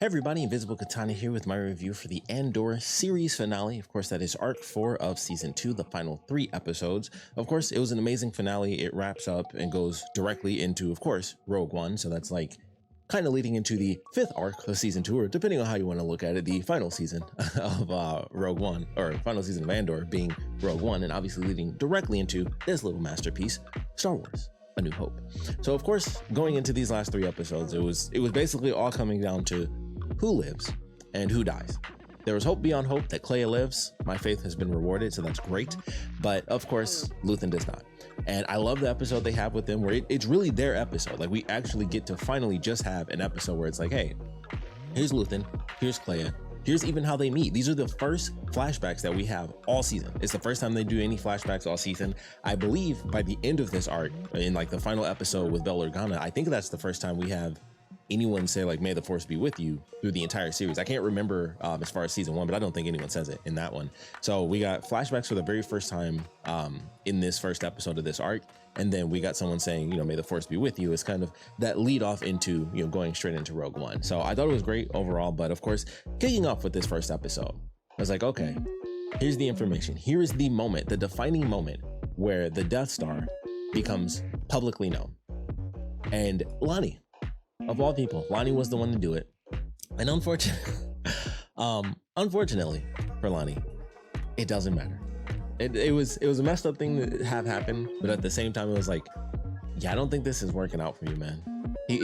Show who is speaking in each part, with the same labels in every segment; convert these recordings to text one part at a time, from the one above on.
Speaker 1: Hey everybody, Invisiblekatana here with my review for the Andor series finale. Of course, that is Arc 4 of Season 2, the final 3 episodes. Of course, it was an amazing finale. It wraps up and goes directly into, of course, Rogue One. So that's like kind of leading into the 5th arc of Season 2, or depending on how you want to look at it, the final season of Rogue One, or final season of Andor being Rogue One, and obviously leading directly into this little masterpiece, Star Wars: A New Hope. So of course, going into these last 3 episodes, it was basically all coming down to who lives and who dies. There was hope beyond hope that Clea lives. My faith has been rewarded, so that's great. But of course, Luthen does not. And I love the episode they have with them where it's really their episode. Like, we actually get to finally just have an episode where it's like, hey, here's Luthen, here's Clea, here's even how they meet. These are the first flashbacks that we have all season. It's the first time they do any flashbacks all season. I believe by the end of this arc, in like the final episode with Bail Organa, I think that's the first time we have anyone say like, may the force be with you, through the entire series. I can't remember as far as season 1, but I don't think anyone says it in that one. So we got flashbacks for the very first time in this first episode of this arc. And then we got someone saying, may the force be with you, is kind of that lead off into, going straight into Rogue One. So I thought it was great overall, but of course, kicking off with this first episode, I was like, okay, here's the information. Here is the moment, the defining moment where the Death Star becomes publicly known. And Lonnie, of all people, Lonnie was the one to do it. And unfortunately for Lonnie, it doesn't matter. It was a messed up thing to have happen, but at the same time, it was like, yeah, I don't think this is working out for you, man. He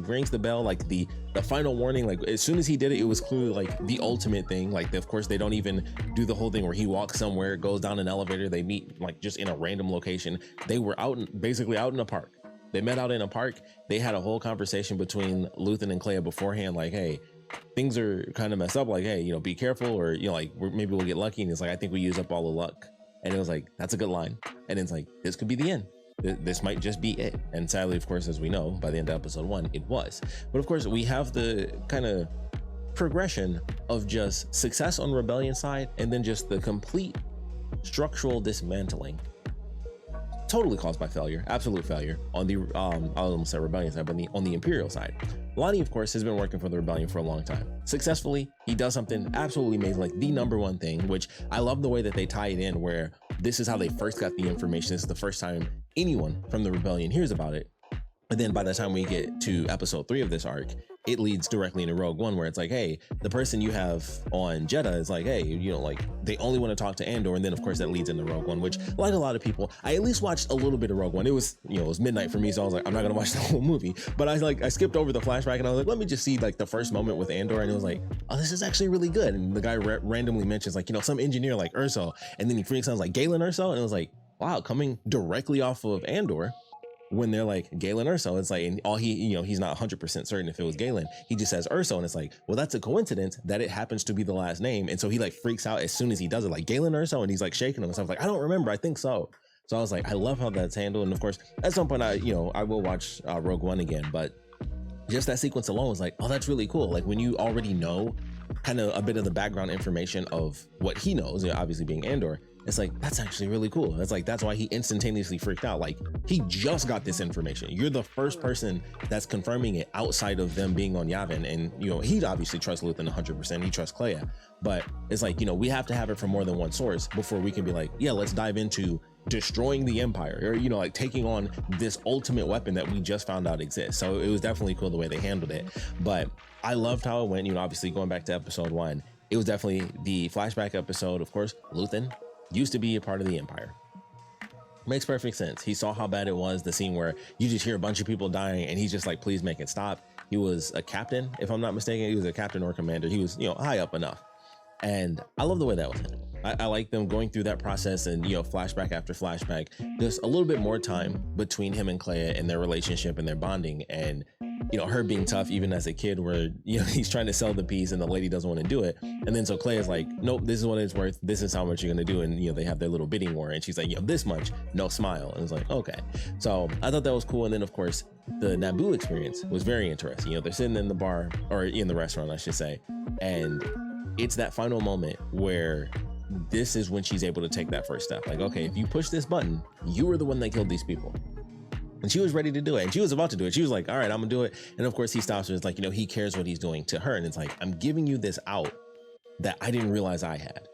Speaker 1: rings the bell, like the final warning. Like, as soon as he did it, it was clearly like the ultimate thing. Like, of course, they don't even do the whole thing where he walks somewhere, goes down an elevator, they meet like just in a random location. They were basically out in a park. They met out in a park. They had a whole conversation between Luthen and Clea beforehand, like, hey, things are kind of messed up. Like, hey, maybe careful, or, like, maybe we'll get lucky. And it's like, I think we use up all the luck. And it was like, that's a good line. And it's like, this could be the end. This might just be it. And sadly, of course, as we know, by the end of episode 1, it was. But of course, we have the kind of progression of just success on Rebellion side, and then just the complete structural dismantling, totally caused by failure, absolute failure on the I almost say Rebellion side, but on the Imperial side. Lonnie, of course, has been working for the Rebellion for a long time. Successfully, he does something absolutely amazing, like the #1 thing, which I love the way that they tie it in, where this is how they first got the information. This is the first time anyone from the Rebellion hears about it. And then by the time we get to episode 3 of this arc, it leads directly into Rogue One, where it's like, hey, the person you have on Jeddah is like, hey, like, they only want to talk to Andor. And then of course that leads into Rogue One, which, like a lot of people, I at least watched a little bit of Rogue One. It was, it was midnight for me, so I was like, I'm not gonna watch the whole movie. But I skipped over the flashback, and I was like, let me just see like the first moment with Andor. And it was like, oh, this is actually really good. And the guy randomly mentions like, some engineer like Urso, and then he freaks out like Galen Urso, and it was like, wow, coming directly off of Andor. When they're like Galen Urso, it's like, and all he's not 100% certain if it was Galen. He just says Urso, and it's like, well, that's a coincidence that it happens to be the last name. And so he like freaks out as soon as he does it, like Galen Urso, and he's like shaking himself, like, I don't remember, I think so. So I was like, I love how that's handled. And of course, at some point, I will watch Rogue One again, but just that sequence alone was like, oh, that's really cool. Like, when you already know kind of a bit of the background information of what he knows, obviously being Andor, it's like, that's actually really cool. It's like, that's why he instantaneously freaked out. Like, he just got this information. You're the first person that's confirming it outside of them being on Yavin. And, he obviously trusts Luthen 100%. He trusts Clea. But it's like, we have to have it from more than one source before we can be like, yeah, let's dive into destroying the Empire, or, like taking on this ultimate weapon that we just found out exists. So it was definitely cool the way they handled it. But I loved how it went. Obviously going back to episode 1, it was definitely the flashback episode. Of course, Luthen used to be a part of the Empire. Makes perfect sense. He saw how bad it was, the scene where you just hear a bunch of people dying, and he's just like, please make it stop. He was a captain, if I'm not mistaken. He was a captain or commander. He was, high up enough. And I love the way that was handled. I like them going through that process, and, flashback after flashback, just a little bit more time between him and Clea and their relationship and their bonding. And, her being tough even as a kid, where, he's trying to sell the piece and the lady doesn't want to do it. And then so Clea's like, nope, this is what it's worth. This is how much you're going to do. And, they have their little bidding war, and she's like, this much, no smile. And it's like, okay. So I thought that was cool. And then of course, the Naboo experience was very interesting. They're sitting in the bar, or in the restaurant, I should say. And it's that final moment where this is when she's able to take that first step. Like, okay, if you push this button, you were the one that killed these people. And she was ready to do it. And she was about to do it. She was like, all right, I'm gonna do it. And of course he stops her. It's like, he cares what he's doing to her. And it's like, I'm giving you this out that I didn't realize I had.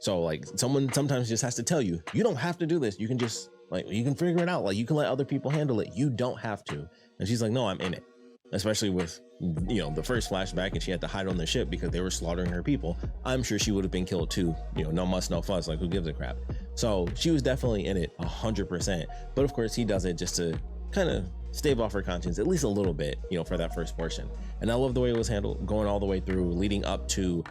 Speaker 1: So like someone sometimes just has to tell you, you don't have to do this. You can just you can figure it out. Like you can let other people handle it. You don't have to. And she's like, no, I'm in it. Especially with, the first flashback and she had to hide on the ship because they were slaughtering her people. I'm sure she would have been killed too. No muss, no fuss. Like who gives a crap? So she was definitely in it 100%. But of course he does it just to kind of stave off her conscience at least a little bit, for that first portion. And I love the way it was handled, going all the way through, leading up to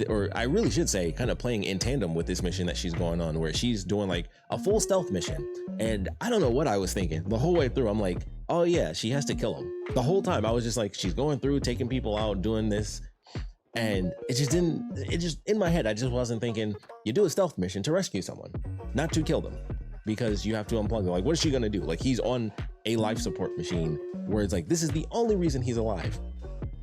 Speaker 1: or I really should say kind of playing in tandem with this mission that she's going on, where she's doing like a full stealth mission. And I don't know what I was thinking the whole way through. I'm like, oh yeah, she has to kill him. The whole time I was just like, she's going through, taking people out, doing this. And it just in my head, I just wasn't thinking, you do a stealth mission to rescue someone, not to kill them, because you have to unplug them. Like, what is she gonna do? Like, he's on a life support machine where it's like, this is the only reason he's alive.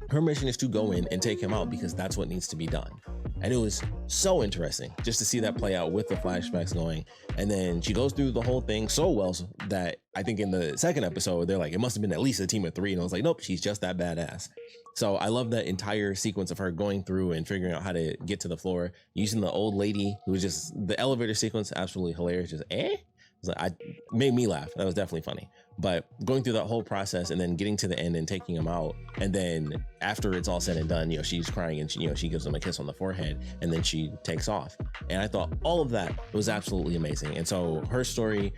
Speaker 1: Her mission is to go in and take him out because that's what needs to be done. And it was so interesting just to see that play out with the flashbacks going. And then she goes through the whole thing so well that I think in the second episode, they're like, it must have been at least a team of 3. And I was like, nope, she's just that badass. So I love that entire sequence of her going through and figuring out how to get to the floor, using the old lady who was just the elevator sequence, absolutely hilarious. Just, made me laugh. That was definitely funny. But going through that whole process and then getting to the end and taking him out, and then after it's all said and done, she's crying and she gives him a kiss on the forehead, and then she takes off. And I thought all of that was absolutely amazing. And so her story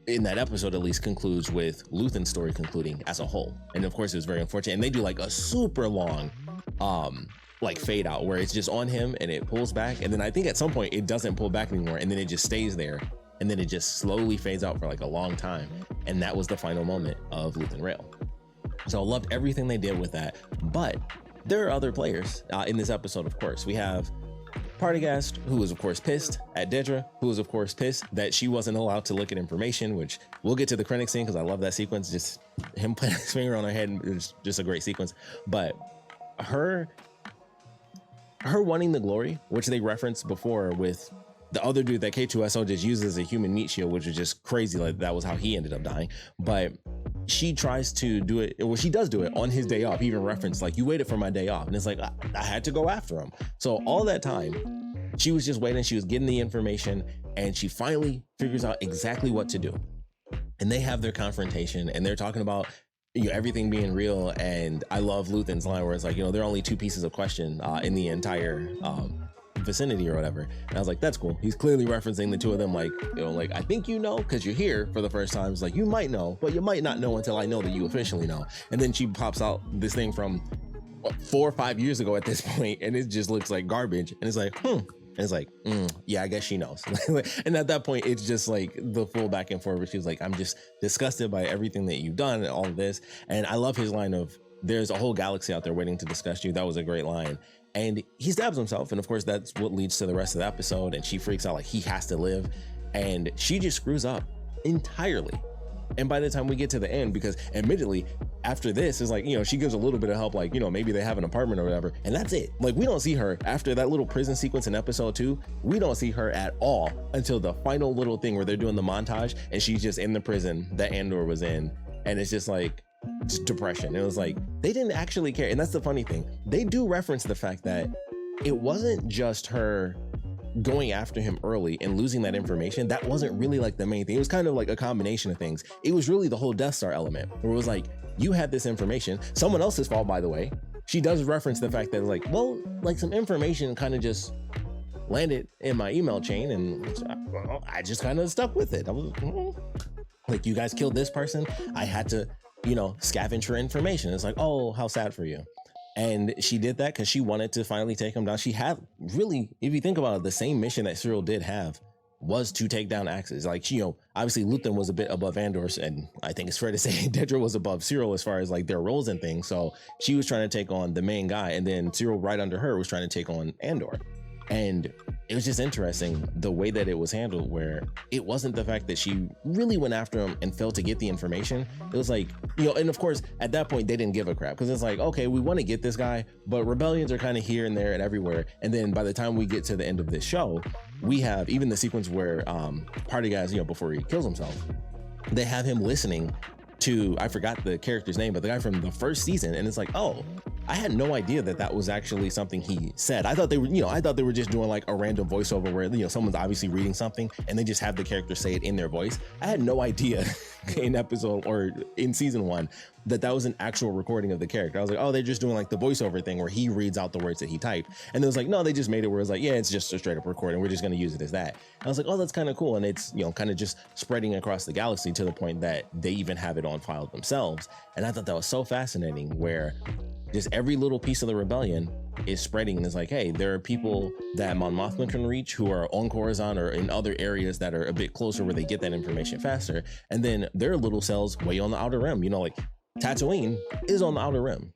Speaker 1: in that episode at least concludes with Luthen's story concluding as a whole. And of course it was very unfortunate. And they do like a super long fade out where it's just on him and it pulls back, and then I think at some point it doesn't pull back anymore, and then it just stays there. And then it just slowly fades out for like a long time. And that was the final moment of Luthen Rail. So I loved everything they did with that. But there are other players in this episode, of course. We have Partagast, who was of course pissed at Dedra, who was of course pissed that she wasn't allowed to look at information, which we'll get to the credit scene because I love that sequence. Just him putting his finger on her head is just a great sequence. But her wanting the glory, which they referenced before with the other dude that K2SO just uses as a human meat shield, which was just crazy. Like that was how he ended up dying. But she tries to do it. Well, she does do it on his day off. He even referenced like, you waited for my day off. And it's like, I had to go after him. So all that time she was just waiting. She was getting the information, and she finally figures out exactly what to do. And they have their confrontation, and they're talking about everything being real. And I love Luthen's line where it's like, there are only 2 pieces of question in the entire vicinity or whatever. And I was like, that's cool. He's clearly referencing the 2 of them, like, I think because you're here for the first time. It's like, you might know, but you might not know until I know that you officially know. And then she pops out this thing from 4 or 5 years ago at this point, and it just looks like garbage. And it's like, And it's like, yeah, I guess she knows. And at that point, it's just like the full back and forth where she was like, I'm just disgusted by everything that you've done and all of this. And I love his line of, there's a whole galaxy out there waiting to discuss you. That was a great line. And he stabs himself. And of course, that's what leads to the rest of the episode. And she freaks out like he has to live. And she just screws up entirely. And by the time we get to the end, because admittedly, after this is like, she gives a little bit of help, like, maybe they have an apartment or whatever. And that's it. Like, we don't see her after that little prison sequence in episode 2. We don't see her at all until the final little thing where they're doing the montage and she's just in the prison that Andor was in. And it's just like, just depression. It was like, they didn't actually care. And that's the funny thing. They do reference the fact that it wasn't just her going after him early and losing that information. That wasn't really like the main thing. It was kind of like a combination of things. It was really the whole Death Star element where it was like, you had this information, someone else's fault, by the way. She does reference the fact that like, well, like some information kind of just landed in my email chain and I just kind of stuck with it. I was like, you guys killed this person. I had to, scavenge her information. It's like, oh, how sad for you. And she did that because she wanted to finally take him down. She had really, if you think about it, the same mission that Syril did have was to take down Axis. Like, obviously Luthen was a bit above Andor, and I think it's fair to say Dedra was above Syril as far as like their roles and things. So she was trying to take on the main guy, and then Syril right under her was trying to take on Andor. And it was just interesting the way that it was handled, where it wasn't the fact that she really went after him and failed to get the information. It was like, and of course, at that point, they didn't give a crap because it's like, okay, we want to get this guy, but rebellions are kind of here and there and everywhere. And then by the time we get to the end of this show, we have even the sequence where Partagast, before he kills himself, they have him listening to, I forgot the character's name, but the guy from the first season, and it's like, oh, I had no idea that that was actually something he said. I thought they were, I thought they were just doing like a random voiceover where, someone's obviously reading something and they just have the character say it in their voice. I had no idea in episode or in season 1 that that was an actual recording of the character. I was like, oh, they're just doing like the voiceover thing where he reads out the words that he typed. And it was like, no, they just made it where it's like, yeah, it's just a straight up recording. We're just going to use it as that. And I was like, oh, that's kind of cool. And it's, kind of just spreading across the galaxy to the point that they even have it on file themselves. And I thought that was so fascinating, where just every little piece of the rebellion is spreading, and it's like, hey, there are people that Mon Mothma can reach who are on Coruscant or in other areas that are a bit closer where they get that information faster. And then there are little cells way on the outer rim, like Tatooine is on the outer rim.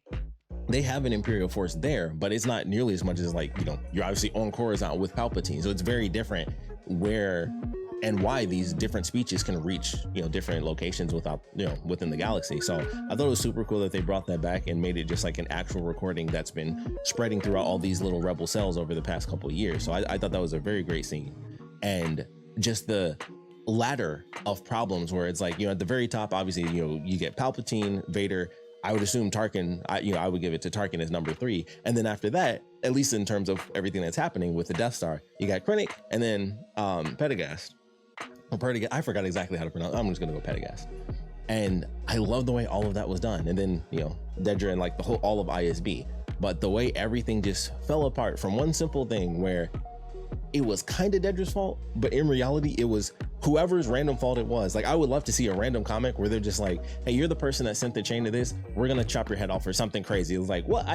Speaker 1: They have an Imperial force there, but it's not nearly as much as like, you're obviously on Coruscant with Palpatine. So it's very different where and why these different speeches can reach, different locations without, within the galaxy. So I thought it was super cool that they brought that back and made it just like an actual recording that's been spreading throughout all these little rebel cells over the past couple of years. So I thought that was a very great scene. And just the ladder of problems where it's like, at the very top, obviously, you get Palpatine, Vader. I would assume Tarkin, I would give it to Tarkin as number 3. And then after that, at least in terms of everything that's happening with the Death Star, you got Krennic and then Pendergast. I forgot exactly how to pronounce it. I'm just gonna go Pendergast. And I love the way all of that was done. And then, Dedra and like all of ISB. But the way everything just fell apart from one simple thing where it was kind of Dedra's fault, but in reality, it was whoever's random fault it was. Like, I would love to see a random comic where they're just like, hey, you're the person that sent the chain to this. We're gonna chop your head off or something crazy. It was like, what?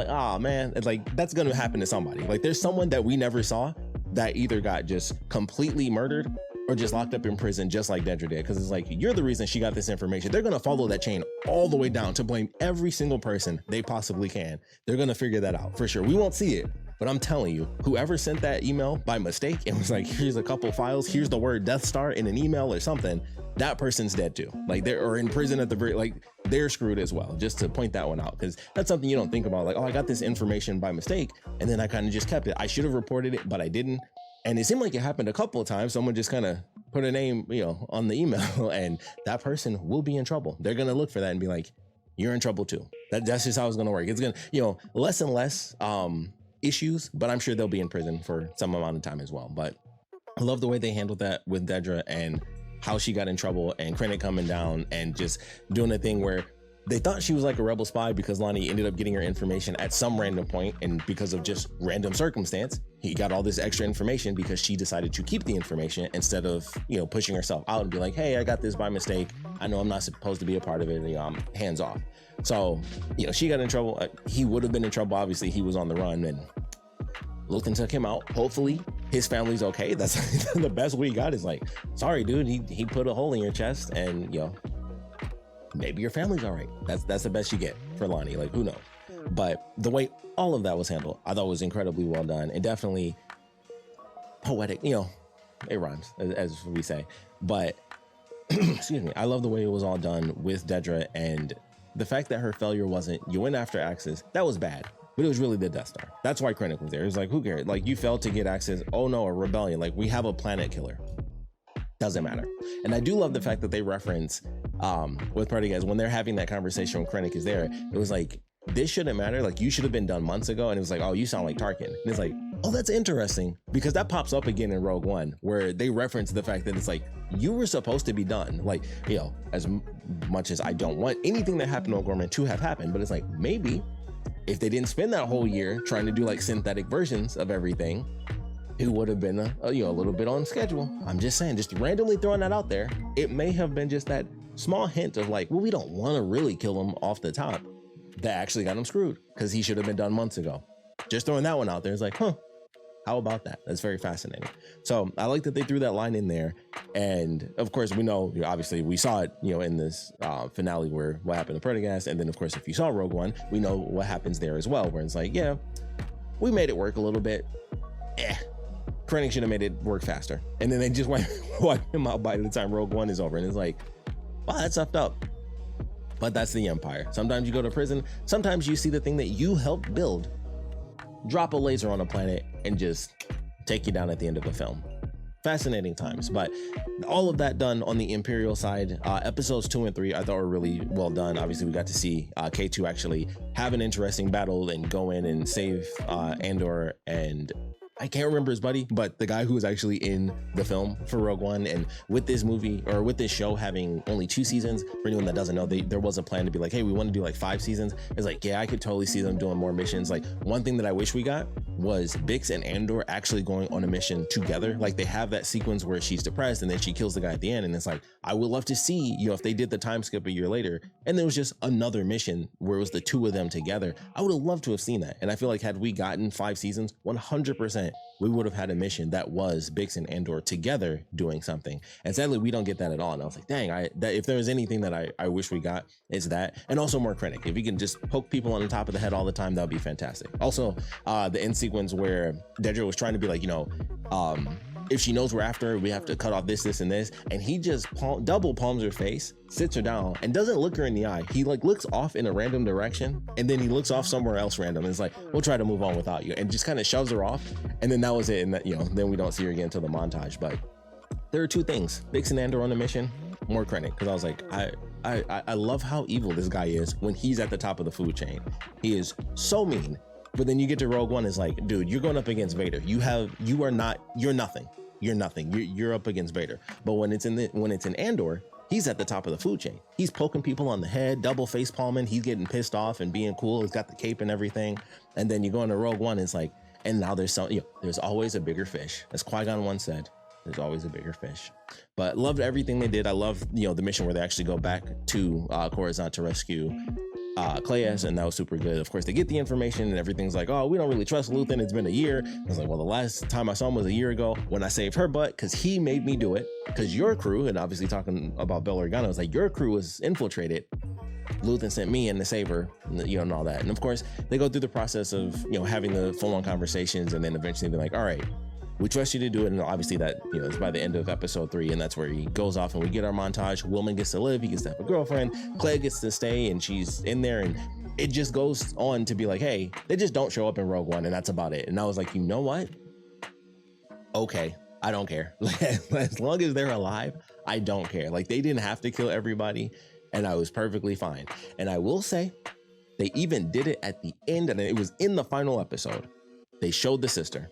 Speaker 1: Oh man, it's like, that's gonna happen to somebody. Like, there's someone that we never saw that either got just completely murdered or just locked up in prison, just like Dedra did. Because it's like, you're the reason she got this information. They're gonna follow that chain all the way down to blame every single person they possibly can. They're gonna figure that out for sure. We won't see it, but I'm telling you, whoever sent that email by mistake and was like, here's a couple files, here's the word Death Star in an email or something, that person's dead too. Like, they're in prison at the very, like, they're screwed as well. Just to point that one out, because that's something you don't think about. Like, oh, I got this information by mistake, and then I kind of just kept it. I should have reported it, but I didn't. And it seemed like it happened a couple of times. Someone just kind of put a name, on the email, and that person will be in trouble. They're going to look for that and be like, you're in trouble too. That's just how it's going to work. It's going to, less and less issues, but I'm sure they'll be in prison for some amount of time as well. But I love the way they handled that with Dedra and how she got in trouble, and Krennic coming down and just doing a thing where they thought she was like a rebel spy because Lonnie ended up getting her information at some random point, and because of just random circumstance, he got all this extra information because she decided to keep the information instead of, pushing herself out and be like, hey, I got this by mistake. I know I'm not supposed to be a part of it. I'm hands off. So, she got in trouble. He would have been in trouble. Obviously, he was on the run, and Luthen took him out. Hopefully his family's okay. That's the best we got is like, sorry, dude, he put a hole in your chest, and maybe your family's all right. That's the best you get for Lonnie. Like, who knows? But the way all of that was handled, I thought was incredibly well done, and definitely poetic. It rhymes, as we say. But excuse me, I love the way it was all done with Dedra, and the fact that her failure wasn't, you went after Axis, that was bad. But it was really the Death Star. That's why Krennic was there. It was like, who cares? Like, you failed to get access. Oh no, a rebellion. Like, we have a planet killer. Doesn't matter. And I do love the fact that they reference with Party Guys when they're having that conversation when Krennic is there. It was like, this shouldn't matter. Like, you should have been done months ago. And it was like, oh, you sound like Tarkin. And it's like, oh, that's interesting, because that pops up again in Rogue One, where they reference the fact that it's like, you were supposed to be done. Like, as much as I don't want anything that happened to O'Gorman to have happened, but it's like, maybe if they didn't spend that whole year trying to do like synthetic versions of everything, it would have been a little bit on schedule. I'm just saying, just randomly throwing that out there. It may have been just that small hint of like, well, we don't want to really kill him off the top, that actually got him screwed, because he should have been done months ago. Just throwing that one out there. It's like, how about that? That's very fascinating. So I like that they threw that line in there. And of course, we know, obviously we saw it, in this finale where what happened to Prendergast. And then of course, if you saw Rogue One, we know what happens there as well, where it's like, yeah, we made it work a little bit. Krennic should have made it work faster. And then they just wipe him out by the time Rogue One is over. And it's like, wow, that's effed up. But that's the Empire. Sometimes you go to prison. Sometimes you see the thing that you helped build drop a laser on a planet and just take you down at the end of the film. fascinating times. But all of that done on the Imperial side. Episodes 2 and 3 I thought were really well done. Obviously we got to see K2 actually have an interesting battle and go in and save Andor, and I can't remember his buddy, but the guy who was actually in the film for Rogue One. And with this movie, or with this show having only 2 seasons, for anyone that doesn't know, there was a plan to be like, hey, we want to do like 5 seasons. It's like, yeah, I could totally see them doing more missions. Like, one thing that I wish we got was Bix and Andor actually going on a mission together. Like, they have that sequence where she's depressed and then she kills the guy at the end, and it's like, I would love to see, you know, if they did the time skip a year later and there was just another mission where it was the 2 of them together. I would have loved to have seen that. And I feel like had we gotten 5 seasons, 100% we would have had a mission that was Bix and Andor together doing something. And sadly, we don't get that at all. And I was like, dang, if there was anything that I wish we got, it's that. And also more Krennic. If you can just poke people on the top of the head all the time, that would be fantastic. Also, the end sequence where Dedra was trying to be like, you know, if she knows we're after her, we have to cut off this, this, and this. And he just double palms her face, sits her down, and doesn't look her in the eye. He like looks off in a random direction, and then he looks off somewhere else random. And it's like, we'll try to move on without you, and just kind of shoves her off. And then that was it. And that, you know, then we don't see her again until the montage. But there are 2 things: Bix and Andor on a mission, more Krennic. Because I was like, I love how evil this guy is when he's at the top of the food chain. He is so mean. But then you get to Rogue One, it's like, dude, you're going up against Vader. You're nothing. You're nothing. You're up against Vader. But when it's in Andor, he's at the top of the food chain. He's poking people on the head, double face palming. He's getting pissed off and being cool. He's got the cape and everything. And then you go into Rogue One, it's like, and now there's there's always a bigger fish. As Qui-Gon once said, there's always a bigger fish. But loved everything they did. I love, you know, the mission where they actually go back to Coruscant to rescue Clayas, and that was super good. Of course, they get the information and everything's like, oh, we don't really trust Luthen. It's been a year. I was like, well, the last time I saw him was a year ago when I saved her butt, because he made me do it. Because your crew, and obviously talking about Bail Organa, was like, your crew was infiltrated. Luthen sent me in to save her, you know, and all that. And of course, they go through the process of, you know, having the full-on conversations, and then eventually they're like, all right, we trust you to do it. And obviously that, you know, it's by the end of episode 3, and that's where he goes off and we get our montage. Wilman gets to live, he gets to have a girlfriend, Claire gets to stay, and she's in there, and it just goes on to be like, hey, they just don't show up in Rogue One, and that's about it. And I was like, you know what? Okay, I don't care. As long as they're alive, I don't care. Like, they didn't have to kill everybody, and I was perfectly fine. And I will say, they even did it at the end, and it was in the final episode. They showed the sister.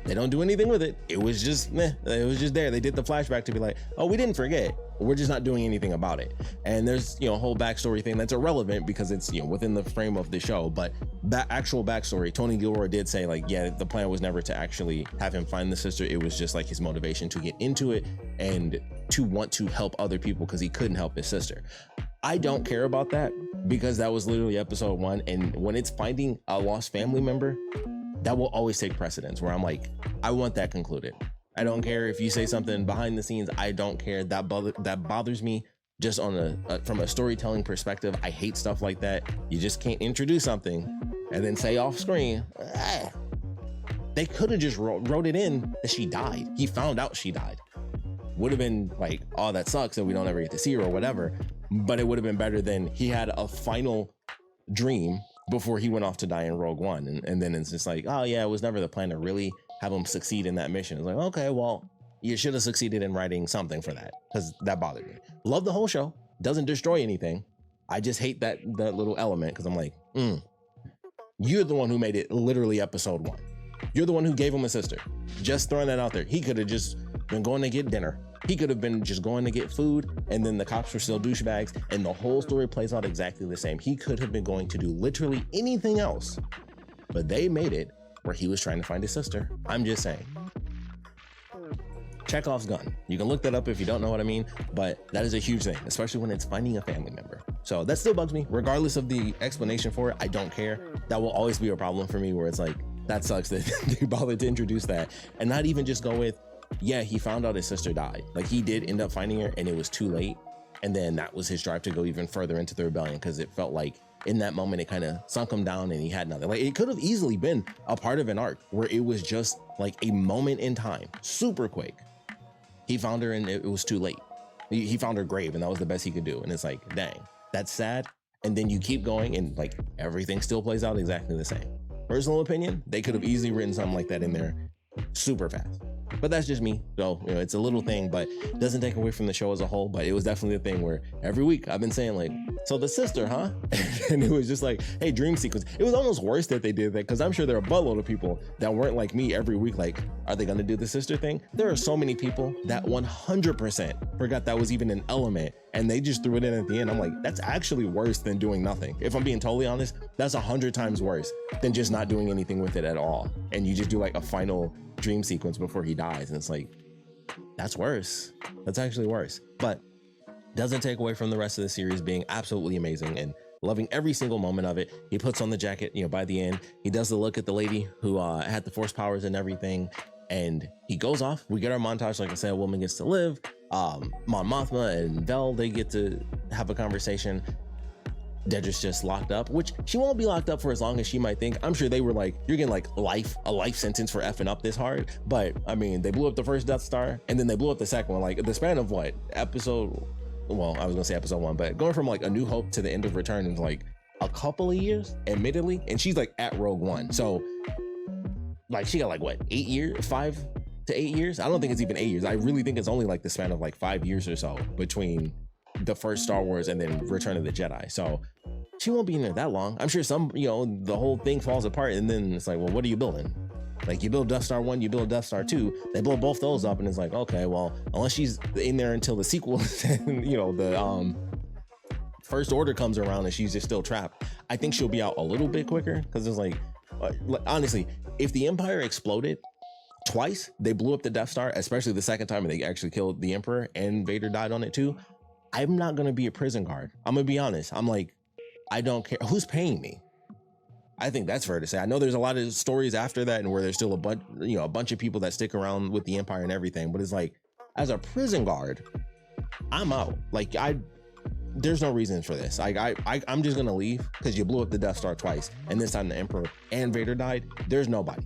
Speaker 1: They don't do anything with it. It was just meh. It was just there. They did the flashback to be like, oh, we didn't forget. We're just not doing anything about it. And there's, you know, a whole backstory thing that's irrelevant because it's, you know, within the frame of the show. But that actual backstory, Tony Gilroy did say, like, yeah, the plan was never to actually have him find the sister. It was just like his motivation to get into it and to want to help other people because he couldn't help his sister. I don't care about that because that was literally episode 1. And when it's finding a lost family member, that will always take precedence, where I'm like, I want that concluded. I don't care if you say something behind the scenes. I don't care. That bothers me just on from a storytelling perspective. I hate stuff like that. You just can't introduce something and then say off screen. They could have just wrote it in that she died. He found out she died. Would have been like, oh, that sucks and we don't ever get to see her or whatever. But it would have been better than he had a final dream before he went off to die in Rogue One. And then it's just like, oh yeah, it was never the plan to really have him succeed in that mission. It's like, okay, well, you should have succeeded in writing something for that, because that bothered me. Love the whole show. Doesn't destroy anything. I just hate that little element, because I'm like, you're the one who made it literally episode 1. You're the one who gave him a sister. Just throwing that out there. He could have just been going to get dinner. He could have been just going to get food, and then the cops were still douchebags, and the whole story plays out exactly the same. He could have been going to do literally anything else, but they made it where he was trying to find his sister. I'm just saying. Chekhov's gun. You can look that up if you don't know what I mean, but that is a huge thing, especially when it's finding a family member. So that still bugs me. Regardless of the explanation for it, I don't care. That will always be a problem for me, where it's like, that sucks that they bothered to introduce that and not even just go with, yeah, he found out his sister died. Like, he did end up finding her and it was too late. And then that was his drive to go even further into the rebellion, because it felt like in that moment it kind of sunk him down and he had nothing. Like, it could have easily been a part of an arc where it was just like a moment in time, super quick. He found her and it was too late. He found her grave and that was the best he could do. And it's like, dang, that's sad. And then you keep going and like everything still plays out exactly the same. Personal opinion, they could have easily written something like that in there super fast. But that's just me. So, it's a little thing, but it doesn't take away from the show as a whole. But it was definitely a thing where every week I've been saying like, so the sister, huh? And it was just like, hey, dream sequence. It was almost worse that they did that, because I'm sure there are a buttload of people that weren't like me every week. Like, are they going to do the sister thing? There are so many people that 100% forgot that was even an element, and they just threw it in at the end. I'm like, that's actually worse than doing nothing. If I'm being totally honest, that's 100 times worse than just not doing anything with it at all. And you just do like a final dream sequence before he dies. And it's like, that's worse. That's actually worse. But doesn't take away from the rest of the series being absolutely amazing and loving every single moment of it. He puts on the jacket, by the end, he does the look at the lady who had the force powers and everything. And he goes off. We get our montage. Like I said, a woman gets to live. Mon Mothma and Vel, they get to have a conversation. Dedra's just locked up, which she won't be locked up for as long as she might think. I'm sure they were like, you're getting like a life sentence for effing up this hard. But I mean, they blew up the first Death Star and then they blew up the second one. Like the span of what, episode, well, I was gonna say episode 1, but going from like A New Hope to the end of Return is like a couple of years, admittedly. And she's like at Rogue One. So like she got like what, 8 years, 5 to 8 years? I don't think it's even 8 years. I really think it's only like the span of like 5 years or so between the first Star Wars and then Return of the Jedi. So she won't be in there that long. I'm sure some, the whole thing falls apart and then it's like, well, what are you building? Like you build Death Star 1, you build Death Star 2, they blow both those up and it's like, okay, well, unless she's in there until the sequel and, the First Order comes around and she's just still trapped, I think she'll be out a little bit quicker, because it's like, honestly, if the Empire exploded twice, they blew up the Death Star, especially the second time and they actually killed the Emperor and Vader died on it too, I'm not going to be a prison guard. I'm going to be honest. I'm like, I don't care. Who's paying me? I think that's fair to say. I know there's a lot of stories after that and where there's still a bunch of people that stick around with the Empire and everything. But it's like, as a prison guard, I'm out. Like, there's no reason for this. I'm just going to leave because you blew up the Death Star twice. And this time the Emperor and Vader died. There's nobody.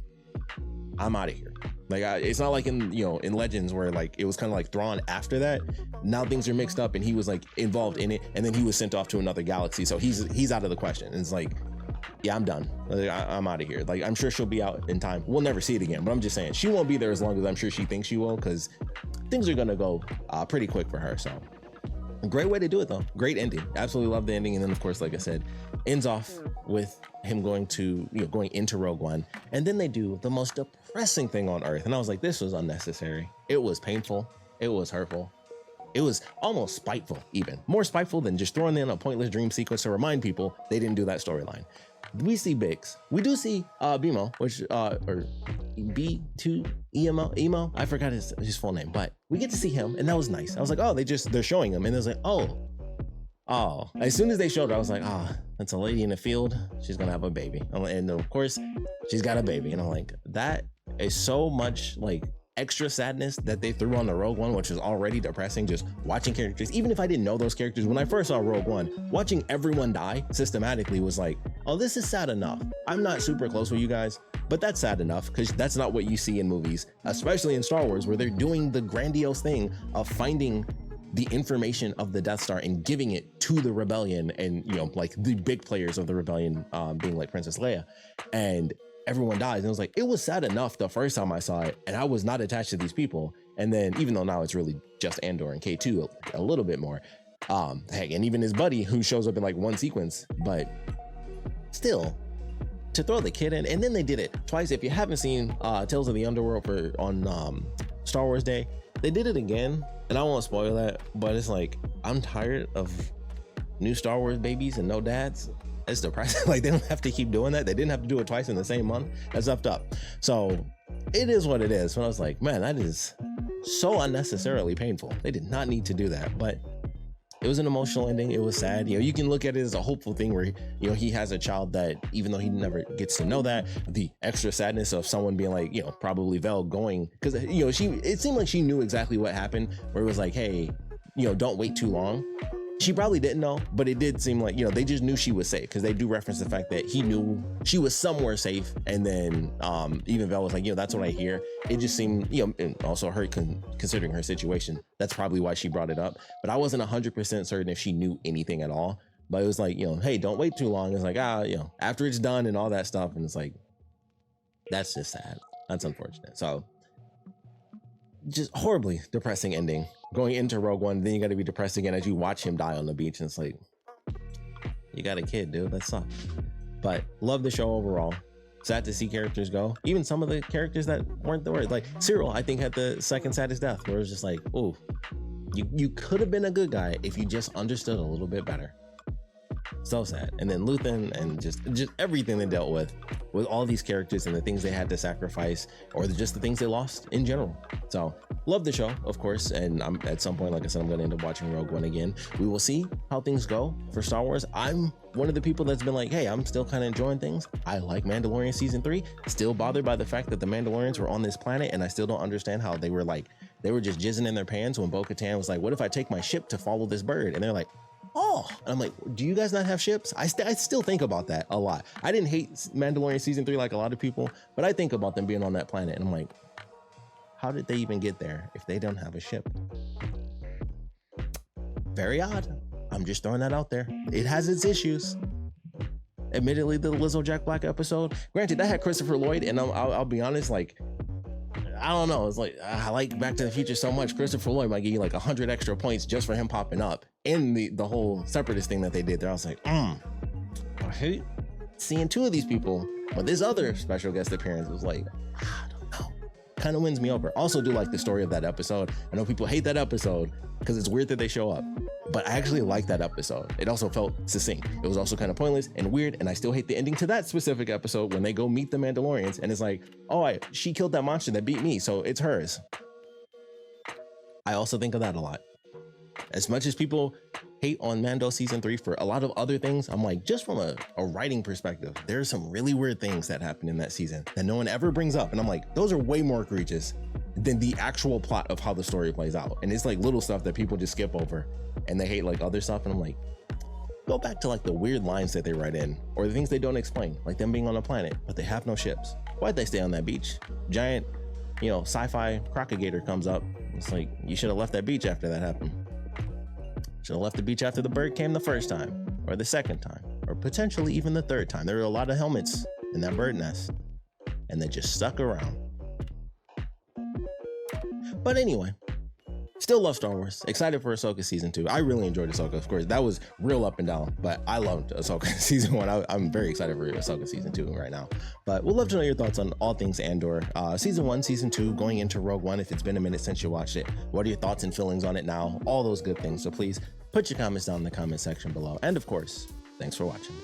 Speaker 1: I'm out of here. Like, it's not like in Legends where like it was kind of like Thrawn after that. Now things are mixed up and he was like involved in it and then he was sent off to another galaxy. So he's out of the question. And it's like, yeah, I'm done. Like, I'm out of here. Like, I'm sure she'll be out in time. We'll never see it again, but I'm just saying she won't be there as long as I'm sure she thinks she will, because things are going to go pretty quick for her. So great way to do it though. Great ending. Absolutely love the ending. And then of course, like I said, ends off with him going into Rogue One. And then they do the most depressing thing on earth. And I was like, this was unnecessary. It was painful. It was hurtful. It was almost spiteful, even more spiteful than just throwing in a pointless dream sequence to remind people they didn't do that storyline. We see Biggs. We do see Bimo, which or B2 Emo. I forgot his full name, but we get to see him, and that was nice. I was like, oh, they're showing him, and it was like, oh. As soon as they showed her, I was like, that's a lady in the field. She's gonna have a baby, and of course, she's got a baby, and I'm like, that is so much like extra sadness that they threw on the Rogue One, which is already depressing. Just watching characters, even if I didn't know those characters, when I first saw Rogue One, watching everyone die systematically was like, oh, this is sad enough. I'm not super close with you guys, but that's sad enough, because that's not what you see in movies, especially in Star Wars, where they're doing the grandiose thing of finding the information of the Death Star and giving it to the rebellion, and like the big players of the rebellion being like Princess Leia, and everyone dies. And it was like, it was sad enough the first time I saw it, and I was not attached to these people. And then even though now it's really just Andor and K2 a little bit more, heck, and even his buddy who shows up in like one sequence, but still, to throw the kid in. And then they did it twice. If you haven't seen Tales of the Underworld on Star Wars Day, they did it again, and I won't spoil that, but it's like, I'm tired of new Star Wars babies and no dads. It's depressing. Like, they don't have to keep doing that. They didn't have to do it twice in the same month. That's effed up. So it is what it is. But I was like, man, that is so unnecessarily painful. They did not need to do that. But it was an emotional ending. It was sad. You can look at it as a hopeful thing where, he has a child that, even though he never gets to know that, the extra sadness of someone being like, probably Vel going, because, it seemed like she knew exactly what happened, where it was like, hey, don't wait too long. She probably didn't know, but it did seem like, they just knew she was safe, because they do reference the fact that he knew she was somewhere safe. And then even Vel was like, that's what I hear. It just seemed, and also her considering her situation, that's probably why she brought it up. But I wasn't 100% certain if she knew anything at all. But it was like, hey, don't wait too long. It's like, after it's done and all that stuff. And it's like, that's just sad. That's unfortunate. So just horribly depressing ending. Going into Rogue One, then you got to be depressed again as you watch him die on the beach, and it's like, you got a kid, dude. That sucks. But love the show overall. Sad to see characters go. Even some of the characters that weren't the word. Like Syril, I think, had the second saddest death, where it was just like, oh, you could have been a good guy if you just understood a little bit better. So sad. And then Luthen and just everything they dealt with all these characters and the things they had to sacrifice, or just the things they lost in general. So love the show, of course, and I'm at some point, like I said, I'm going to end up watching Rogue One again. We will see how things go for Star Wars. I'm one of the people that's been like, hey, I'm still kind of enjoying things. I like Mandalorian season 3. Still bothered by the fact that the Mandalorians were on this planet, and I still don't understand how they were just jizzing in their pants when Bo-Katan was like, what if I take my ship to follow this bird? And they're like, oh, and I'm like, do you guys not have ships? I still think about that a lot. I didn't hate Mandalorian season 3 like a lot of people, but I think about them being on that planet, and I'm like, how did they even get there if they don't have a ship? Very odd. I'm just throwing that out there. It has its issues. Admittedly, the Lizzo Jack Black episode, granted, that had Christopher Lloyd, and I'll be honest, like, I don't know. It's like, I like Back to the Future so much. Christopher Lloyd might give you like 100 extra points just for him popping up. And the whole separatist thing that they did there, I was like, I hate seeing two of these people. But this other special guest appearance was like, I don't know. Kind of wins me over. Also do like the story of that episode. I know people hate that episode because it's weird that they show up, but I actually like that episode. It also felt succinct. It was also kind of pointless and weird, and I still hate the ending to that specific episode when they go meet the Mandalorians, and it's like, oh, she killed that monster that beat me, so it's hers. I also think of that a lot. As much as people hate on Mando season 3 for a lot of other things, I'm like, just from a writing perspective, there's some really weird things that happen in that season that no one ever brings up, and I'm like, those are way more egregious than the actual plot of how the story plays out. And it's like little stuff that people just skip over, and they hate like other stuff, and I'm like, go back to like the weird lines that they write in, or the things they don't explain, like them being on a planet but they have no ships. Why'd they stay on that beach? Giant, sci-fi crocodigator comes up. It's like, you should have left that beach after that happened. Should have left the beach after the bird came the first time, or the second time, or potentially even the third time. There were a lot of helmets in that bird nest, and they just stuck around. But anyway, still love Star Wars. Excited for Ahsoka season 2. I really enjoyed Ahsoka, of course. That was real up and down, but I loved Ahsoka season 1. I'm very excited for Ahsoka season 2 right now. But we'd love to know your thoughts on all things Andor. Season 1, season 2, going into Rogue One, if it's been a minute since you watched it. What are your thoughts and feelings on it now? All those good things. So please put your comments down in the comment section below. And of course, thanks for watching.